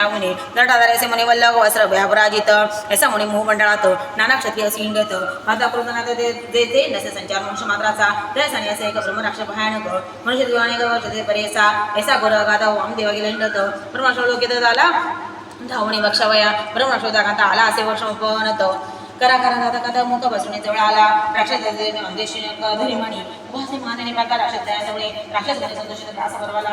म्हणे जटाधारेसे म्हणे वल्लभ वस्त्र व्यापराजित ऐसा म्हणे मोहमंडळात नाना क्षत्रिय सिंगत आता कृतनाथ जे नसे संचार मनुष्य मात्राचा जयसाने असे एक ब्रह्मराक्ष भयानक मनुष्य दिवाने गवचे परेसा ऐसा गोरगादा वाम देवा गेले ब्रह्मराक्ष लोकेत झाला धावणे बक्षावया ब्रह्मराक्ष दाखवता आला असे वर्ष उपवनत करा जाता कथा मुख बसणे जवळ आला राक्षस अंदेश धरिमणी उभासे मानने पाका राक्षस त्याजवळे राक्षस घरी संतोषित दास परवाला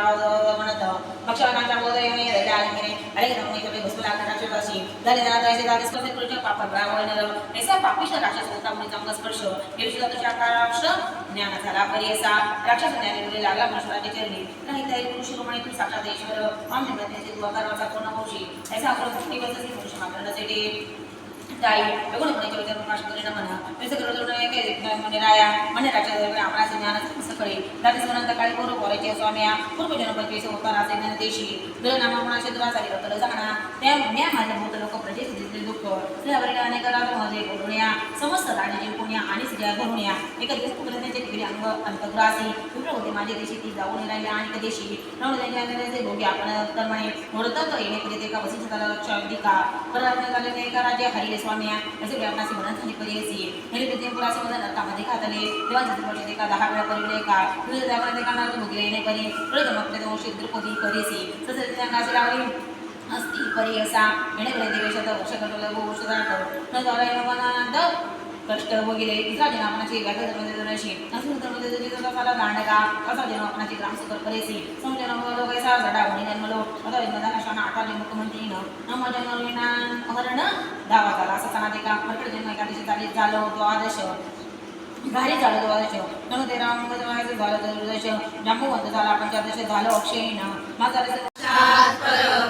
म्हणत भक्षकांच्या बोधयने रैला आलिंगने अरे रमणे कवे बसू लागला राक्षसाशी झाले जाता ऐसे दास करते पुढच्या पाप ब्राह्मण ऐसा पापिष्ट राक्षस होता मुळे चांगला स्पर्श येऊशी जातो शाकाराक्ष ज्ञान झाला परियसा राक्षस ज्ञानी लागला मनुष्याचे चरणी नाही तरी पुरुष रोमणी तू साक्षात ईश्वर आम्ही त्याचे तू आकाराचा पूर्ण होशी ऐसा अक्रोध निवसती पुरुष मात्र नसेटे ताई बघून म्हणायचे विचार प्रकाश करीना म्हणा पैसे करतो म्हणे राया म्हणे राजा आपणाचे ज्ञानाचे सकाळी रात्री सोनंत काळी पूर्व बोलायचे स्वाम्या पूर्व जनपदीचे होता राजे देशी दुर नामा म्हणाचे दुराचारी रतल जाणा त्या म्या माझ्या भूत लोक प्रजेचे दिसले दुःख श्रीवरील अनेक राजमध्ये बोलुण्या समस्त राजाचे पुण्या आणि स्त्रिया धरुण्या एक दिवस कुलण्याचे डिग्री अंग अंतग्रासी पूर्ण होते माझे देशी ती जाऊन राहिले आणि देशी नवं त्यांच्या भोगी आपण तर म्हणे मोडतात येणे कधी एका वसिष्ठाला लक्ष अधिका परत झाले एका राजा हरिले स्वामी असे व्यापनासी म्हणत झाली परियसी हेले ते पुरासी मधन नरकामध्ये खातले देवांचे वर्षे एका 10 वेळा परिले का तुझे त्यामध्ये एका नरक भोगले येणे परी प्रळय मक्ते दोषी द्रुपदी परियसी तसे त्यांना लावली अस्ति परियसा येणे परी देवेशात वर्ष कटले वर्ष जात न द्वारा येणवानंद कष्ट वगैरे इतरा जनापणाची व्याख्या धर्मदेवशी असं धर्मदेवजीचा साला दांडका असा जनापणाची ग्रामसुकर परेसी समजनामलो कैसा जडा होणी जन्मलो आता जन्मदानाशाना आठाले मुख्यमंत्री नम जन्मविना हरण दावा झाला असा सनादिका मरकड जन्म एकादशी तारीख झालो द्वादश घारी झालं द्वादश नम ते राम झालं चतुर्दश जांबुवंत झाला पंचदश झालं अक्षयीन माझा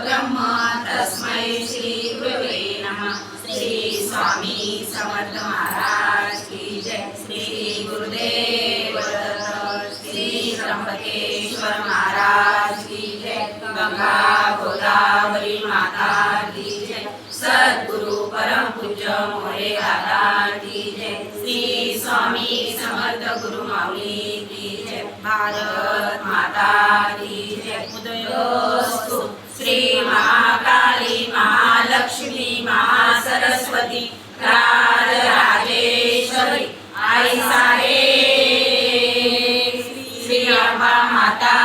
ब्रह्म तस्मै श्री गुरुवे नमः श्री स्वामी समर्थ महाराज की जय श्री गुरुदेव दत्त श्री त्र्यंबकेश्वर महाराज की जय गंगा गोदावरी माता की जय सद्गुरु परम पूज्य मोरे दादा की जय श्री स्वामी समर्थ गुरु माऊली की जय भारत माता की जय उदयोस्तु श्री महाकाली महालक्ष्मी महासरस्वती राजराजेश्वरी आई साहेब श्री अंबा माता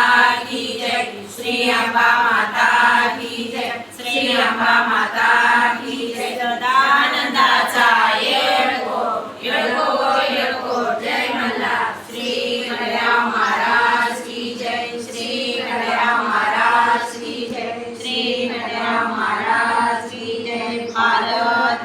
की जय श्री अंबा माता की जय श्री अंबा माता की जय सदानंदाचा येळको येळको येळको जय मल्ला श्री गणराव महाराज की जय श्री गणराव महाराज की जय श्री गणराव महाराज की जय भारत